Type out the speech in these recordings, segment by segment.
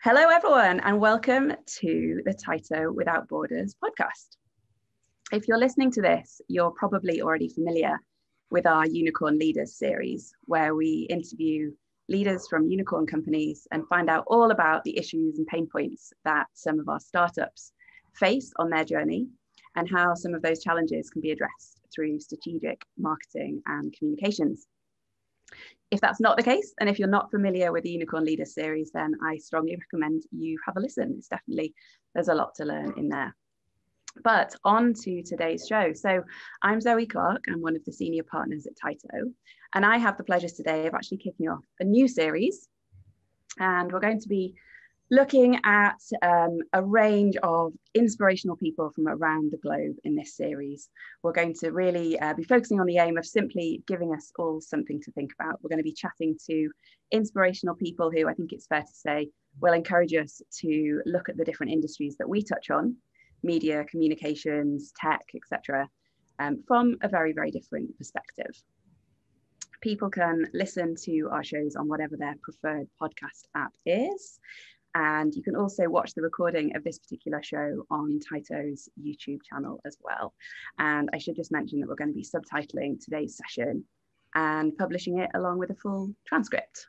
Hello, everyone, and welcome to the Tyto Without Borders podcast. If you're listening to this, you're probably already familiar with our Unicorn Leaders series, where we interview leaders from unicorn companies and find out all about the issues and pain points that some of our startups face on their journey and how some of those challenges can be addressed through strategic marketing and communications. If that's not the case, and if you're not familiar with the Unicorn Leaders series, then I strongly recommend you have a listen. There's a lot to learn in there. But on to today's show. So I'm Zoe Clark. I'm one of the senior partners at Tyto, and I have the pleasure today of actually kicking off a new series. And we're going to be looking at a range of inspirational people from around the globe in this series. We're going to really be focusing on the aim of simply giving us all something to think about. We're going to be chatting to inspirational people who, I think it's fair to say, will encourage us to look at the different industries that we touch on, media, communications, tech, etc., from a very, very different perspective. People can listen to our shows on whatever their preferred podcast app is. And you can also watch the recording of this particular show on Tyto's YouTube channel as well. And I should just mention that we're going to be subtitling today's session and publishing it along with a full transcript.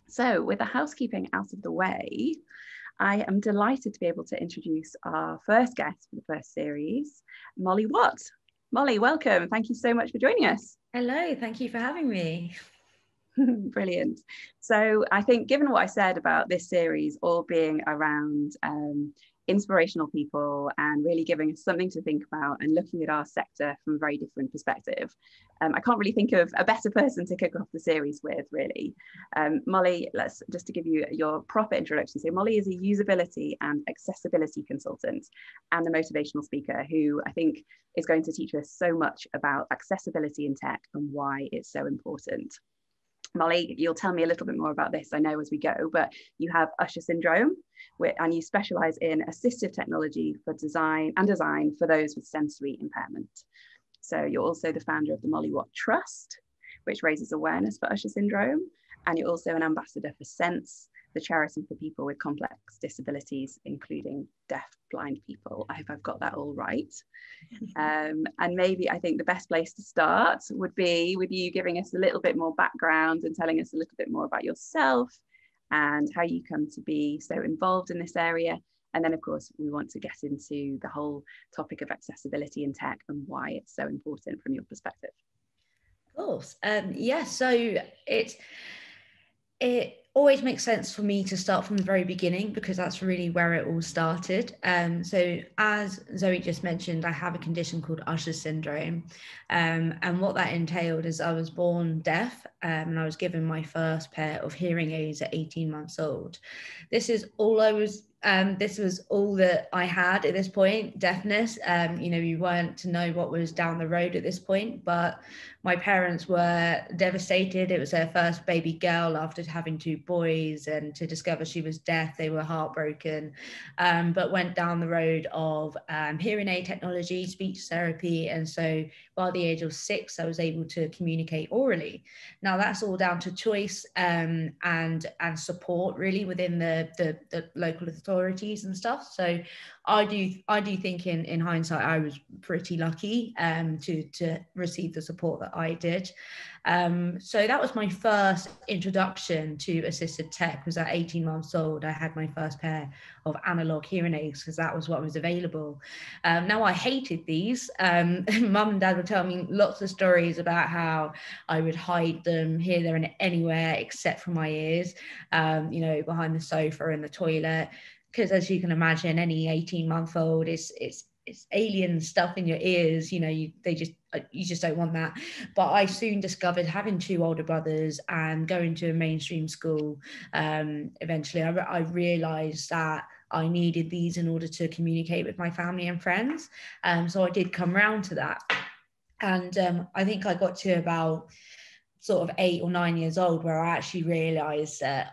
So with the housekeeping out of the way, I am delighted to be able to introduce our first guest for the first series, Molly Watt. Molly, welcome. Thank you so much for joining us. Hello, thank you for having me. Brilliant. So I think given what I said about this series all being around inspirational people and really giving us something to think about and looking at our sector from a very different perspective, I can't really think of a better person to kick off the series with, really. Molly, just to give you your proper introduction. So Molly is a usability and accessibility consultant and a motivational speaker who I think is going to teach us so much about accessibility in tech and why it's so important. Molly, you'll tell me a little bit more about this, I know, as we go, but you have Usher Syndrome, and you specialize in assistive technology for design for those with sensory impairment. So you're also the founder of the Molly Watt Trust, which raises awareness for Usher Syndrome, and you're also an ambassador for Sense, the charity for people with complex disabilities, including deaf-blind people. I hope I've got that all right. And maybe I think the best place to start would be with you giving us a little bit more background and telling us a little bit more about yourself and how you come to be so involved in this area. And then, of course, we want to get into the whole topic of accessibility in tech and why it's so important from your perspective. Of course. So it always makes sense for me to start from the very beginning because that's really where it all started. So as Zoe just mentioned, I have a condition called Usher Syndrome. And what that entailed is I was born deaf and I was given my first pair of hearing aids at 18 months old. This was all that I had at this point, deafness. You weren't to know what was down the road at this point, but my parents were devastated. It was their first baby girl after having two boys, and to discover she was deaf, they were heartbroken, but went down the road of hearing aid technology, speech therapy. And so by the age of 6, I was able to communicate orally. Now that's all down to choice and support really within the local authorities and stuff. So I do think in hindsight I was pretty lucky to receive the support that I did. So that was my first introduction to assistive tech. Was at 18 months old. I had my first pair of analog hearing aids because that was what was available. Now I hated these. Mum and Dad would tell me lots of stories about how I would hide them here, there and anywhere except from my ears, behind the sofa in the toilet. Because as you can imagine, any 18-month-old it's alien stuff in your ears. You just don't want that. But I soon discovered, having 2 older brothers and going to a mainstream school, eventually I realized that I needed these in order to communicate with my family and friends. So I did come round to that. And I think I got to about sort of 8 or 9 years old where I actually realized that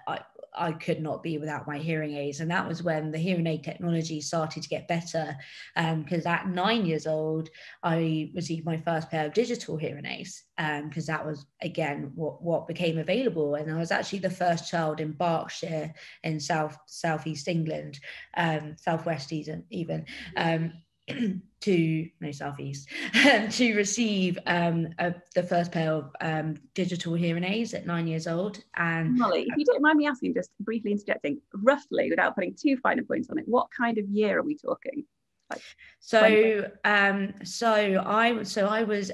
I could not be without my hearing aids. And that was when the hearing aid technology started to get better, because at 9 years old, I received my first pair of digital hearing aids, because that was, again, what became available. And I was actually the first child in Berkshire in southeast England, southwest even, to no southeast to receive the first pair of digital hearing aids at 9 years old. And Molly, if you don't mind me asking, just briefly interjecting, roughly, without putting too fine a points on it, what kind of year are we talking? Like, so I was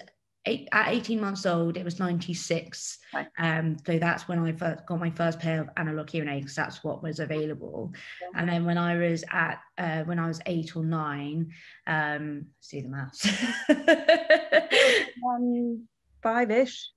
at 18 months old, it was 96. Okay. So that's when I first got my first pair of analog hearing aids. That's what was available. And then when I was 8 or 9, let's do the maths. 5-ish,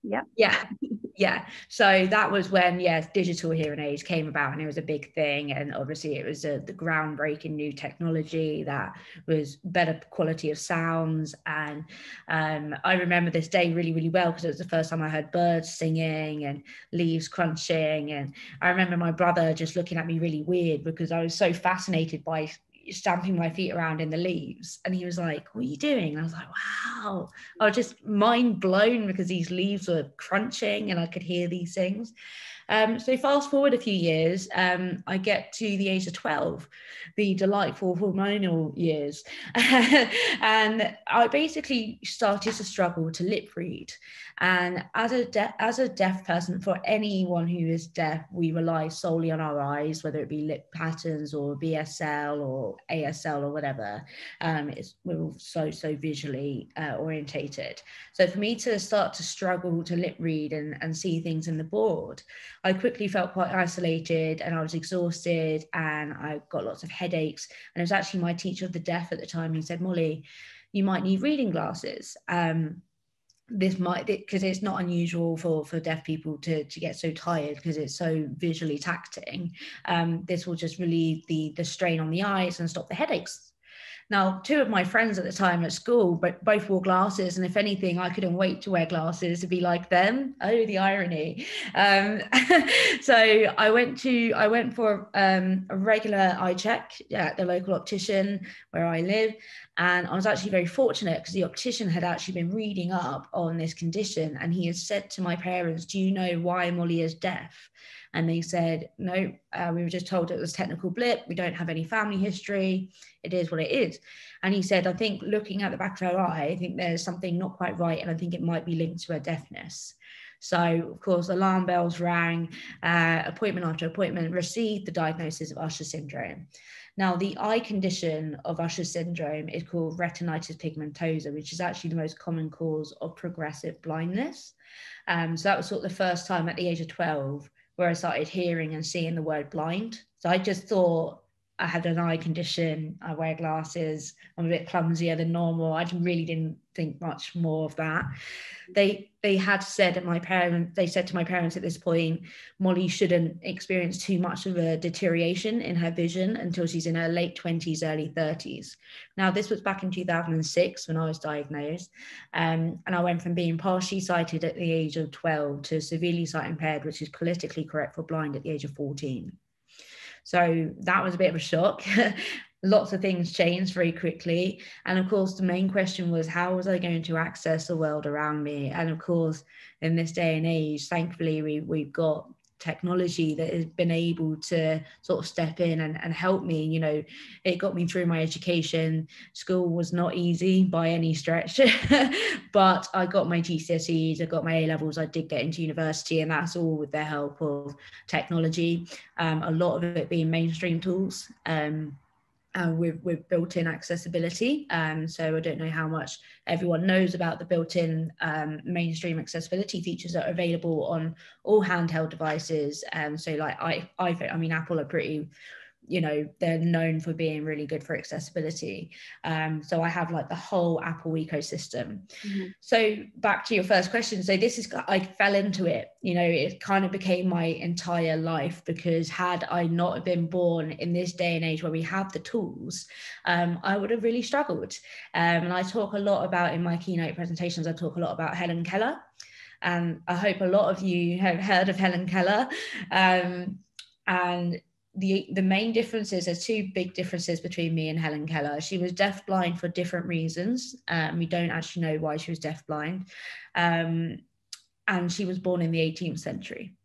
yeah. So that was when, digital hearing aids came about, and it was a big thing. And obviously it was the groundbreaking new technology that was better quality of sounds. And I remember this day really, really well, because it was the first time I heard birds singing and leaves crunching. And I remember my brother just looking at me really weird, because I was so fascinated by stamping my feet around in the leaves. And he was like, "What are you doing?" And I was like, wow, I was just mind blown, because these leaves were crunching and I could hear these things. So fast forward a few years, I get to the age of 12, the delightful hormonal years, and I basically started to struggle to lip read. And as a deaf person, for anyone who is deaf, we rely solely on our eyes, whether it be lip patterns or BSL or ASL or whatever. We're all so visually orientated. So for me to start to struggle to lip read and see things in the board, I quickly felt quite isolated, and I was exhausted, and I got lots of headaches. And it was actually my teacher of the deaf at the time who said, "Molly, you might need reading glasses." This might, because it's not unusual for deaf people to get so tired, because it's so visually taxing. This will just relieve the strain on the eyes and stop the headaches. Now, 2 of my friends at the time at school both wore glasses, and if anything, I couldn't wait to wear glasses to be like them. Oh, the irony. So I went for a regular eye check at the local optician where I live. And I was actually very fortunate, because the optician had actually been reading up on this condition, and he had said to my parents, "Do you know why Molly is deaf?" And they said, "No, we were just told it was a technical blip. We don't have any family history. It is what it is." And he said, "I think looking at the back of her eye, I think there's something not quite right, and I think it might be linked to her deafness." So, of course, alarm bells rang, appointment after appointment, received the diagnosis of Usher syndrome. Now, the eye condition of Usher syndrome is called retinitis pigmentosa, which is actually the most common cause of progressive blindness. So that was sort of the first time at the age of 12 where I started hearing and seeing the word blind. So I just thought I had an eye condition, I wear glasses, I'm a bit clumsier than normal. I really didn't think much more of that. They said to my parents at this point, "Molly shouldn't experience too much of a deterioration in her vision until she's in her late 20s, early 30s. Now, this was back in 2006 when I was diagnosed. And I went from being partially sighted at the age of 12 to severely sight impaired, which is politically correct for blind, at the age of 14. So that was a bit of a shock. Lots of things changed very quickly. And of course, the main question was, how was I going to access the world around me? And of course, in this day and age, thankfully, we've got technology that has been able to sort of step in and help me. You know, it got me through my education. School was not easy by any stretch, but I got my GCSEs, I got my A levels, I did get into university, and that's all with the help of technology. A lot of it being mainstream tools. With built-in accessibility. So I don't know how much everyone knows about the built-in mainstream accessibility features that are available on all handheld devices. So like iPhone, I mean, Apple are pretty, you know, they're known for being really good for accessibility. So I have like the whole Apple ecosystem. Mm-hmm. So back to your first question. So I fell into it, you know, it kind of became my entire life, because had I not been born in this day and age where we have the tools, I would have really struggled. And I talk a lot about, in my keynote presentations, I talk a lot about Helen Keller. And I hope a lot of you have heard of Helen Keller. And the main differences, there's two big differences between me and Helen Keller. She was deafblind for different reasons. We don't actually know why she was deafblind. And she was born in the 18th century.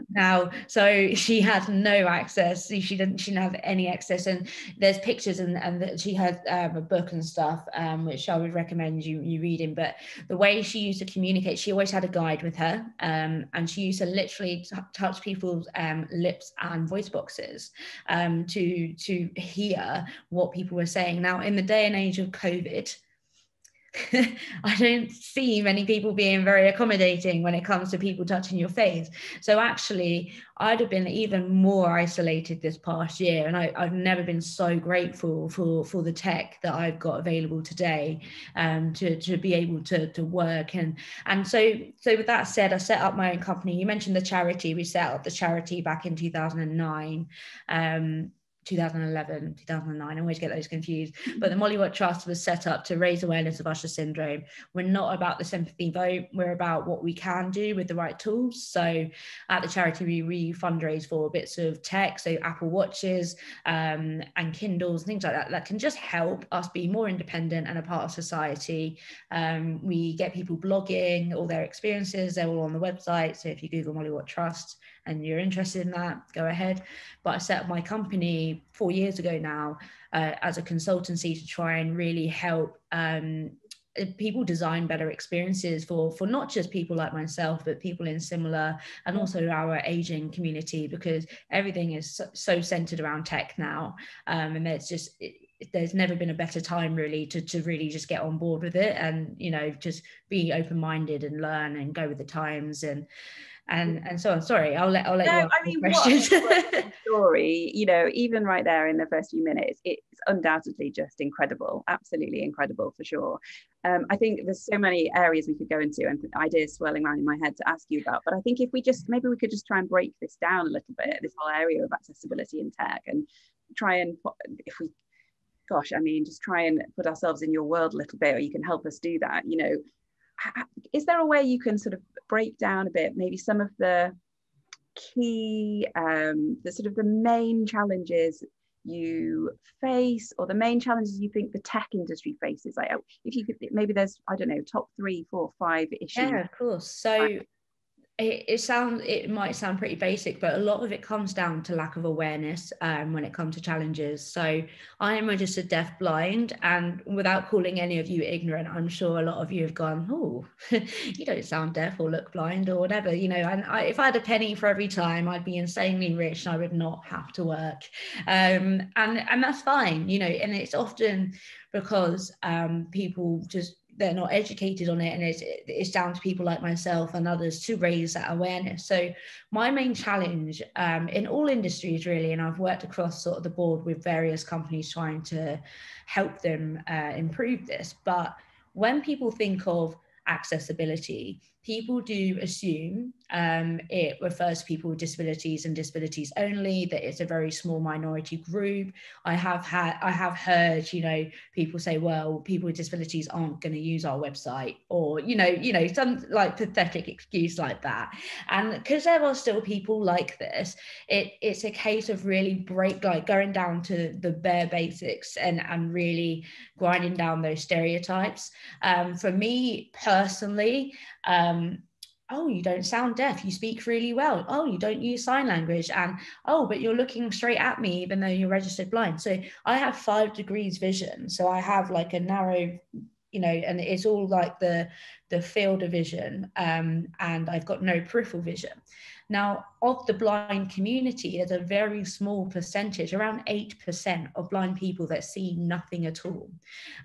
Now, so she had no access. She didn't have any access, and there's pictures, and she had a book and stuff, which I would recommend you reading. But the way she used to communicate, she always had a guide with her, and she used to literally touch people's lips and voice boxes to hear what people were saying. Now, in the day and age of COVID, I don't see many people being very accommodating when it comes to people touching your face. So actually, I'd have been even more isolated this past year. And I've never been so grateful for the tech that I've got available today to be able to work. And so with that said, I set up my own company. You mentioned the charity. We set up the charity back in 2009. 2011, 2009, I always get those confused. But the Molly Watt Trust was set up to raise awareness of Usher Syndrome. We're not about the sympathy vote, we're about what we can do with the right tools. So at the charity, we fundraise for bits of tech, so Apple Watches and Kindles, things like that can just help us be more independent and a part of society. We get people blogging all their experiences, they're all on the website. So if you Google Molly Watt Trust and you're interested in that, go ahead. But I set up my company 4 years ago now as a consultancy to try and really help people design better experiences for not just people like myself, but people in similar, and also our aging community, because everything is so centered around tech now. And there's never been a better time really to really just get on board with it, and just be open-minded and learn and go with the times and so on. Sorry, I'll let you ask questions. What a story, even right there in the first few minutes, it's undoubtedly just incredible, absolutely incredible for sure. I think there's so many areas we could go into and ideas swirling around in my head to ask you about, but I think if we maybe we could just try and break this down a little bit, this whole area of accessibility in tech, and try and just try and put ourselves in your world a little bit, or you can help us do that. Is there a way you can sort of break down a bit maybe some of the key the main challenges you face, or the main challenges you think the tech industry faces? Like, if you could, maybe there's, I don't know, top 3, 4, 5 issues. Yeah, of course. So it might sound pretty basic, but a lot of it comes down to lack of awareness when it comes to challenges. So I am registered deafblind, and without calling any of you ignorant, I'm sure a lot of you have gone, oh, you don't sound deaf or look blind or whatever, and if I had a penny for every time, I'd be insanely rich and I would not have to work. And that's fine, and it's often because people they're not educated on it, and it's down to people like myself and others to raise that awareness. So my main challenge in all industries really, and I've worked across sort of the board with various companies trying to help them improve this, but when people think of accessibility, people do assume it refers to people with disabilities and disabilities only, that it's a very small minority group. I have heard, people say, well, people with disabilities aren't going to use our website, or, some like pathetic excuse like that. And because there are still people like this, it's a case of really going down to the bare basics and really grinding down those stereotypes. For me personally, oh, you don't sound deaf, you speak really well. Oh, you don't use sign language. And, oh, but you're looking straight at me, even though you're registered blind. So I have 5 degrees vision. So I have like a narrow, and it's all like the field of vision. And I've got no peripheral vision. Now, of the blind community, there's a very small percentage, around 8% of blind people that see nothing at all.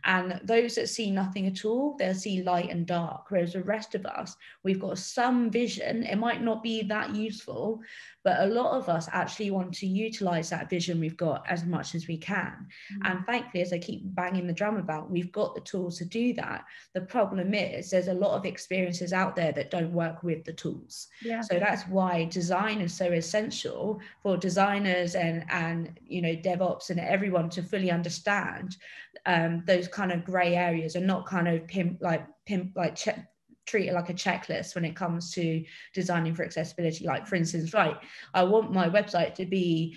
And those that see nothing at all, they'll see light and dark, whereas the rest of us, we've got some vision. It might not be that useful, but a lot of us actually want to utilize that vision we've got as much as we can. And thankfully, as I keep banging the drum about, we've got the tools to do that. The problem is there's a lot of experiences out there that don't work with the tools. Yeah. So that's why design is so essential for designers and DevOps and everyone to fully understand those kind of gray areas, and not kind of treat it like a checklist when it comes to designing for accessibility. Like, for instance, right, I want my website to be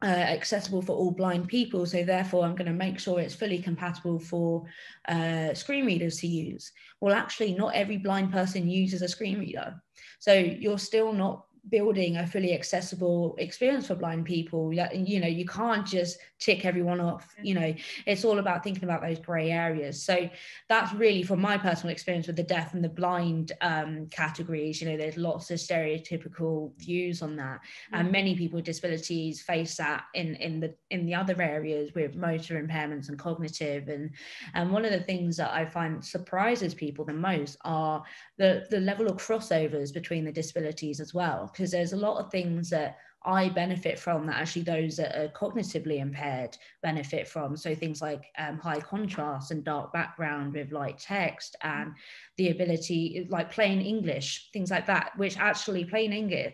accessible for all blind people, so therefore I'm going to make sure it's fully compatible for screen readers to use. Well, actually, not every blind person uses a screen reader, so you're still not building a fully accessible experience for blind people. You know, you can't just tick everyone off. You know, it's all about thinking about those grey areas. So that's really, from my personal experience with the deaf and the blind categories, you know, there's lots of stereotypical views on that, and many people with disabilities face that in the other areas with motor impairments and cognitive. And one of the things that I find surprises people the most are the level of crossovers between the disabilities as well, because there's a lot of things that I benefit from that actually those that are cognitively impaired benefit from. So things like high contrast and dark background with light text, and the ability, like plain English, things like that, which actually plain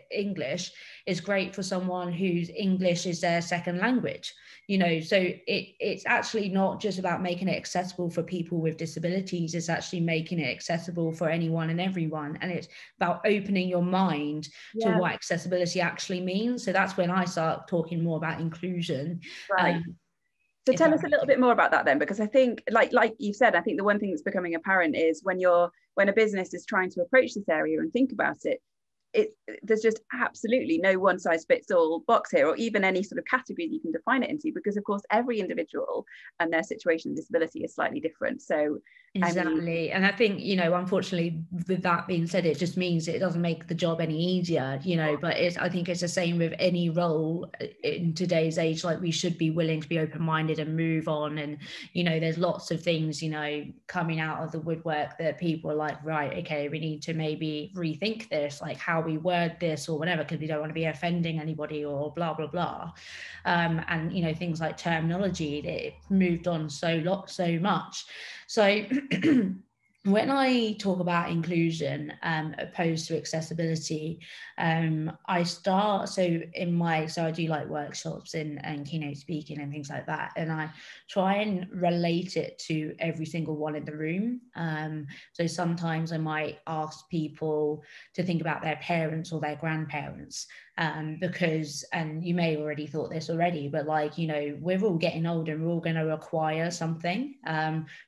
English is great for someone whose English is their second language. You know, so it's actually not just about making it accessible for people with disabilities, it's actually making it accessible for anyone and everyone. And it's about opening your mind to what accessibility actually means. So that's when I start talking more about inclusion. Right. So tell us a little bit more about that then, because I think, like you said, I think the one thing that's becoming apparent is when a business is trying to approach this area and think about it, there's just absolutely no one size fits all box here, or even any sort of category you can define it into, because of course every individual and their situation and disability is slightly different. So exactly. And I think, you know, unfortunately, with that being said, it just means it doesn't make the job any easier, you know, but I think it's the same with any role in today's age. Like, we should be willing to be open-minded and move on. And, you know, there's lots of things, you know, coming out of the woodwork that people are like, right, okay, we need to maybe rethink this, like how we word this or whatever, because we don't want to be offending anybody or blah, blah, blah. And, you know, things like terminology, it moved on so much. So when I talk about inclusion opposed to accessibility, I do like workshops and keynote speaking and things like that, and I try and relate it to every single one in the room. So sometimes I might ask people to think about their parents or their grandparents, because, and you may have already thought this already, but like, you know, we're all getting older and we're all going to require something.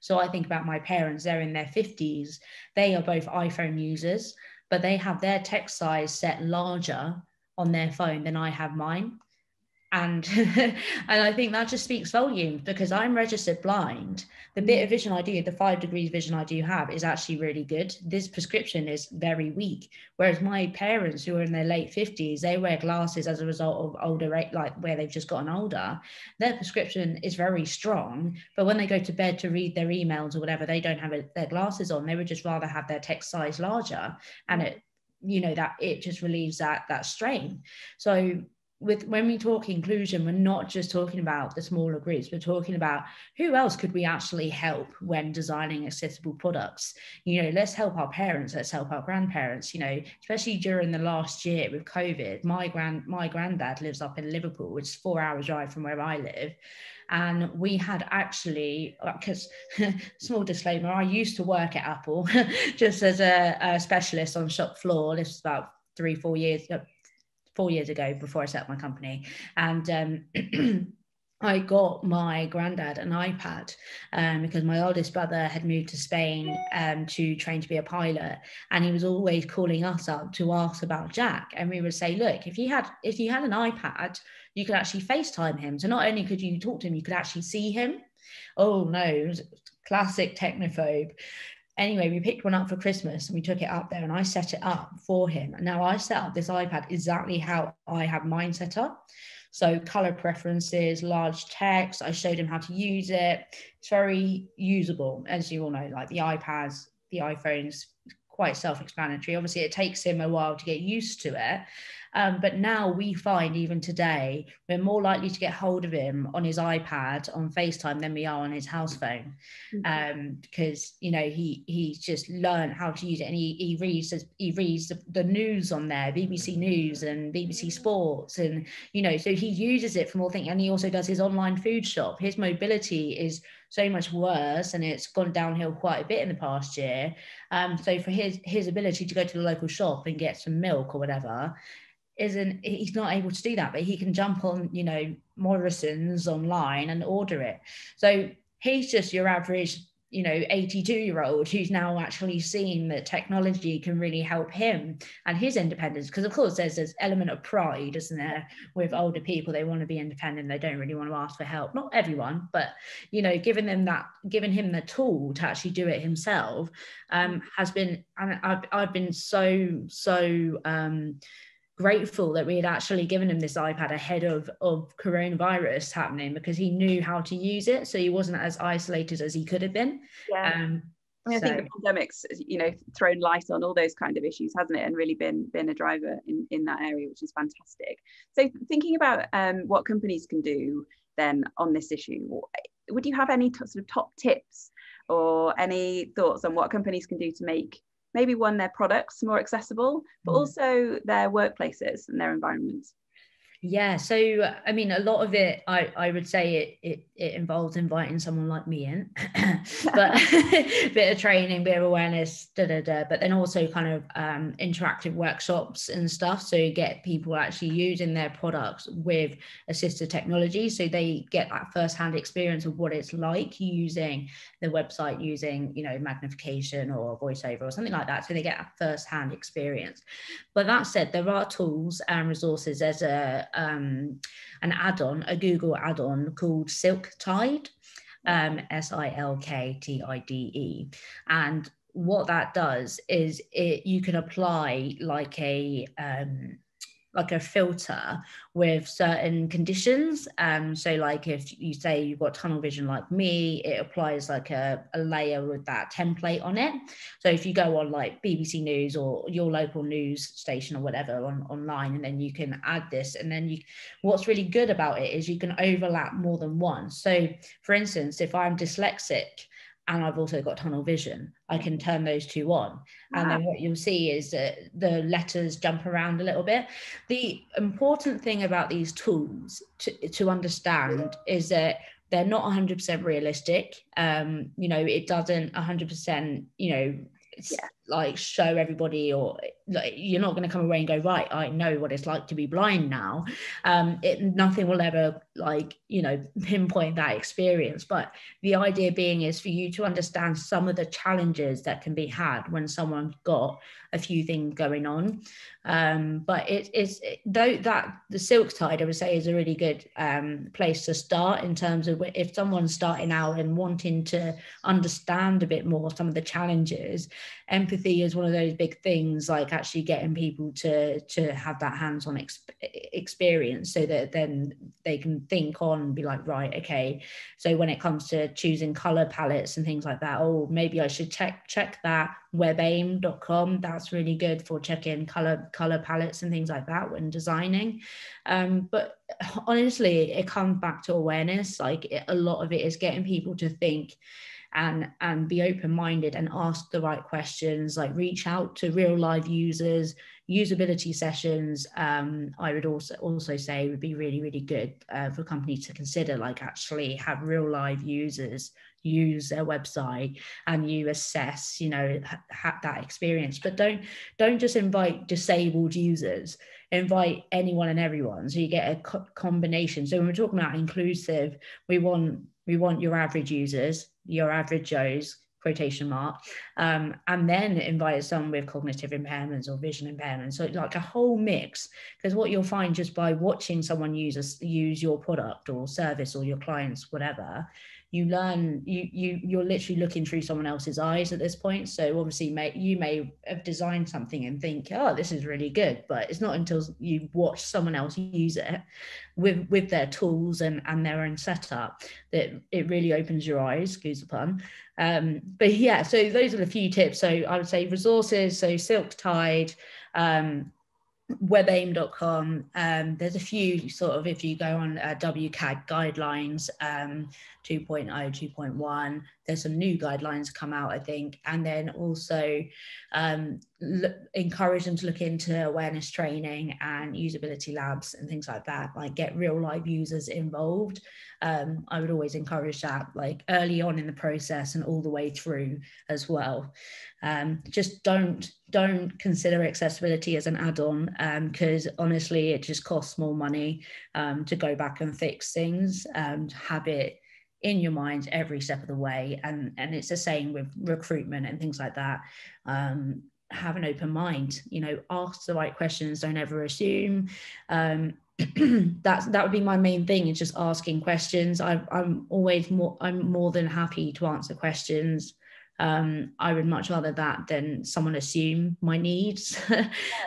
So I think about my parents, they're in their 50s, they are both iPhone users, but they have their text size set larger on their phone than I have mine. And and I think that just speaks volumes, because I'm registered blind. The bit of vision I do, the 5 degrees vision I do have, is actually really good. This prescription is very weak. Whereas my parents, who are in their late 50s, they wear glasses as a result of older, like where they've just gotten older. Their prescription is very strong, but when they go to bed to read their emails or whatever, they don't have their glasses on. They would just rather have their text size larger, and it, you know, that it just relieves that strain. So when we talk inclusion, we're not just talking about the smaller groups, we're talking about who else could we actually help when designing accessible products. You know, let's help our parents, let's help our grandparents. You know, especially during the last year with COVID, my granddad lives up in Liverpool, which is 4 hours drive from where I live. And we had actually, because small disclaimer, I used to work at Apple just as a specialist on shop floor. This was about 4 years ago, before I set up my company. And I got my granddad an iPad because my oldest brother had moved to Spain to train to be a pilot, and he was always calling us up to ask about Jack. And we would say, look, if you had an iPad, you could actually FaceTime him. So not only could you talk to him, you could actually see him. Oh no, it was classic technophobe. Anyway, we picked one up for Christmas and we took it up there and I set it up for him. And now I set up this iPad exactly how I have mine set up. So color preferences, large text, I showed him how to use it. It's very usable, as you all know, like the iPads, the iPhones, quite self-explanatory. Obviously, it takes him a while to get used to it. But now we find, even today, we're more likely to get hold of him on his iPad on FaceTime than we are on his house phone. Because he's just learned how to use it, and he reads the news on there, BBC News and BBC Sports, and so he uses it for more things. And he also does his online food shop. His mobility is so much worse, and it's gone downhill quite a bit in the past year. So for his ability to go to the local shop and get some milk or whatever, he's not able to do that, but he can jump on Morrison's online and order it. So he's just your average 82-year-old who's now actually seen that technology can really help him and his independence. Because of course there's this element of pride, isn't there, with older people? They want to be independent, they don't really want to ask for help. Not everyone, but giving him the tool to actually do it himself has been, and I've been so grateful that we had actually given him this iPad ahead of coronavirus happening, because he knew how to use it, so he wasn't as isolated as he could have been. I think the pandemic's thrown light on all those kind of issues, hasn't it, and really been a driver in that area, which is fantastic. So thinking about what companies can do then on this issue, would you have any sort of top tips or any thoughts on what companies can do to make maybe their products more accessible, but also their workplaces and their environments? Yeah, so I mean, a lot of it, I would say it involves inviting someone like me in, but bit of training, bit of awareness, but then also kind of interactive workshops and stuff. So you get people actually using their products with assistive technology, so they get that first-hand experience of what it's like using the website, using magnification or voiceover or something like that. So they get a first-hand experience. But that said, there are tools and resources. There's an add-on, a Google add-on called SilkTide, SILKTIDE. And what that does is you can apply like a filter with certain conditions. So like if you say you've got tunnel vision like me, it applies like a layer with that template on it. So if you go on like BBC News or your local news station or whatever online, and then you can add this, and then what's really good about it is you can overlap more than once. So for instance, if I'm dyslexic and I've also got tunnel vision, I can turn those two on. And then what you'll see is that the letters jump around a little bit. The important thing about these tools to understand is that they're not 100% realistic. It doesn't 100%, like show everybody, or like, you're not going to come away and go, right, I know what it's like to be blind now. Nothing will ever pinpoint that experience. But the idea being is for you to understand some of the challenges that can be had when someone's got a few things going on. But the SilkTide, I would say, is a really good place to start in terms of if someone's starting out and wanting to understand a bit more some of the challenges. Empathy is one of those big things, like actually getting people to have that hands-on experience, so that then they can think on and be like, right, okay, so when it comes to choosing color palettes and things like that, oh, maybe I should check that webaim.com. That's really good for checking color palettes and things like that when designing. But honestly, it comes back to awareness. Like a lot of it is getting people to think and be open-minded and ask the right questions, like reach out to real live users. Usability sessions, I would also say would be really, really good for companies to consider, like actually have real live users use their website and you assess, have that experience. But don't just invite disabled users, invite anyone and everyone, so you get a combination. So when we're talking about inclusive, we want your average users, your average Joes, quotation mark, and then invite someone with cognitive impairments or vision impairments. So like a whole mix, because what you'll find just by watching someone use your product or service or your clients, whatever, you learn, you're literally looking through someone else's eyes at this point. So obviously you may have designed something and think, oh, this is really good, but it's not until you watch someone else use it with their tools and their own setup that it really opens your eyes, excuse the pun. But yeah, so those are the few tips. So I would say resources, so SilkTide, webaim.com. There's a few sort of, if you go on WCAG guidelines, 2.0, 2.1, there's some new guidelines come out, I think. And then also encourage them to look into awareness training and usability labs and things like that, like get real live users involved. I would always encourage that, like early on in the process and all the way through as well. Just don't consider accessibility as an add-on, because honestly it just costs more money to go back and fix things, have it in your mind every step of the way. And it's the same with recruitment and things like that. Have an open mind, you know, ask the right questions, don't ever assume. That would be my main thing, is just asking questions. I'm more than happy to answer questions. I would much rather that than someone assume my needs.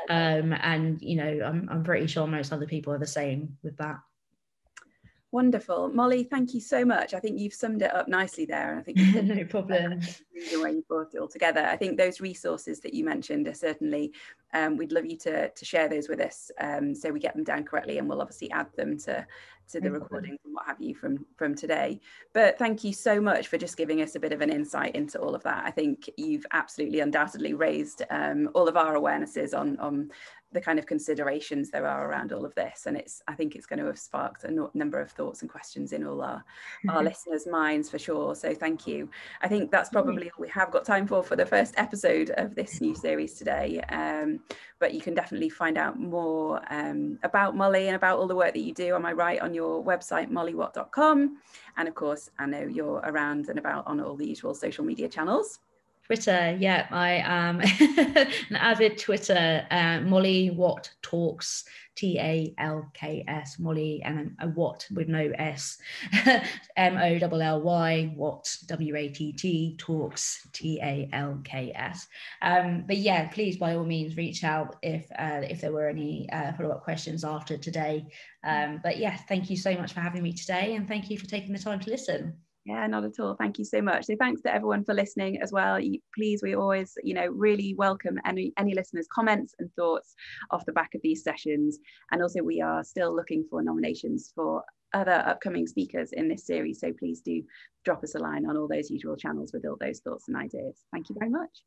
And you know, I'm pretty sure most other people are the same with that. Wonderful. Molly, thank you so much. I think you've summed it up nicely there. And I think no problem. The way you brought it all together. I think those resources that you mentioned are certainly, we'd love you to share those with us, so we get them down correctly, and we'll obviously add them to the recordings and what have you from today. But thank you so much for just giving us a bit of an insight into all of that. I think you've absolutely undoubtedly raised all of our awarenesses on the kind of considerations there are around all of this, and I think it's going to have sparked a number of thoughts and questions in all our listeners' minds for sure. So thank you. I think that's probably all we have got time for the first episode of this new series today, but you can definitely find out more about Molly and about all the work that you do, am I right, on your website mollywatt.com, and of course I know you're around and about on all the usual social media channels. Twitter, yeah, I am an avid Twitter, Molly Watt Talks, TALKS, Molly, and a Watt with no S, MOLLY, Watt, WATT, Talks, TALKS. But yeah, please by all means reach out if there were any follow-up questions after today. But yeah, thank you so much for having me today, and thank you for taking the time to listen. Yeah, not at all. Thank you so much. So thanks to everyone for listening as well. Please, we always, you know, really welcome any listeners' comments and thoughts off the back of these sessions. And also we are still looking for nominations for other upcoming speakers in this series. So please do drop us a line on all those usual channels with all those thoughts and ideas. Thank you very much.